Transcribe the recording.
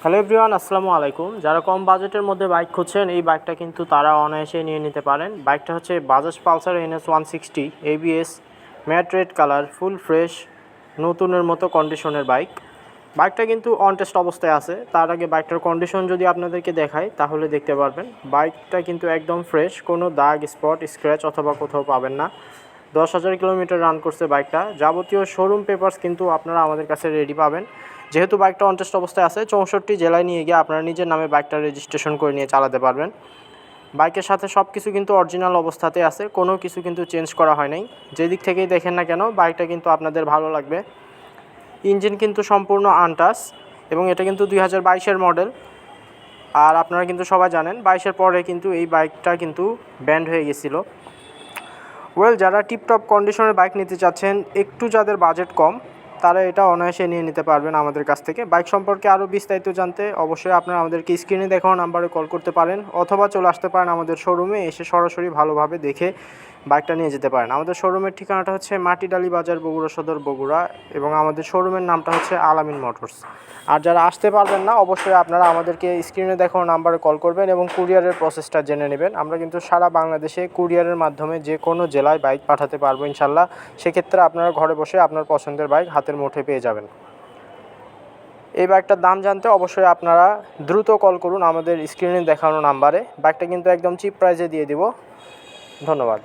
Hello everyone, আসসালামু আলাইকুম। যারা কম বাজেটের মধ্যে বাইক খুঁজছেন, এই বাইকটা কিন্তু তারা অনায়াসে নিয়ে নিতে পারেন। বাইকটা হচ্ছে Bajaj Pulsar NS 160 ABS, matte red colour, full fresh, নতুনের মতো কন্ডিশনের বাইক। বাইকটা কিন্তু অন টেস্ট অবস্থায় আছে। তার আগে বাইকটার কন্ডিশন যদি আপনাদেরকে দেখাই তাহলে দেখতে পারবেন বাইকটা কিন্তু একদম ফ্রেশ, কোনো দাগ, স্পট, স্ক্র্যাচ অথবা কোথাও পাবেন না। 10,000 কিলোমিটার রান করছে বাইকটা। যাবতীয় শোরুম পেপারস কিন্তু আপনারা আমাদের কাছে রেডি পাবেন। যেহেতু বাইকটা অন টেস্ট অবস্থায় আছে, 64 জেলায় নিয়ে গিয়ে আপনারা নিজের নামে বাইকটা রেজিস্ট্রেশন করে নিয়ে চালাতে পারবেন। বাইকের সাথে সব কিছু কিন্তু অরিজিনাল অবস্থাতে আছে, কোনো কিছু কিন্তু চেঞ্জ করা হয় নাই। যেদিক থেকেই দেখেন না কেন, বাইকটা কিন্তু আপনাদের ভালো লাগবে। ইঞ্জিন কিন্তু সম্পূর্ণ আনটাচ এবং এটা কিন্তু 2022-এর মডেল। আর আপনারা কিন্তু সবাই জানেন 22-এর পরে কিন্তু এই বাইকটা কিন্তু ব্যান্ড হয়ে গেছিলো। যারা টিপটপ কন্ডিশনের বাইক নিতে চাচ্ছেন, একটু যাদের বাজেট কম, তারা এটা অনায়াসে নিয়ে নিতে পারবেন আমাদের কাছ থেকে। বাইক সম্পর্কে আরও বিস্তারিত জানতে অবশ্যই আপনারা আমাদেরকে স্ক্রিনে দেখানো নাম্বারে কল করতে পারেন, অথবা চলে আসতে পারেন আমাদের শোরুমে, এসে সরাসরি ভালোভাবে দেখে বাইকটা নিয়ে যেতে পারেন। আমাদের শোরুমের ঠিকানাটা হচ্ছে মাটিডালি বাজার, বগুড়া সদর, বগুড়া, এবং আমাদের শোরুমের নামটা হচ্ছে আলামিন মোটরস। আর যারা আসতে পারবেন না, অবশ্যই আপনারা আমাদেরকে স্ক্রিনে দেখানো নাম্বারে কল করবেন এবং কুরিয়ারের প্রসেসটা জেনে নেবেন। আমরা কিন্তু সারা বাংলাদেশে কুরিয়ারের মাধ্যমে যে কোনো জেলায় বাইক পাঠাতে পারবো ইনশাল্লাহ। সেক্ষেত্রে আপনারা ঘরে বসে আপনার পছন্দের বাইক হাতের মুঠোয় পেয়ে যাবেন। এই বাইকটার দাম জানতে অবশ্যই আপনারা দ্রুত কল করুন আমাদের স্ক্রিনে দেখানো নাম্বারে। বাইকটা কিন্তু একদম চিপ প্রাইসে দিয়ে দিব। ধন্যবাদ।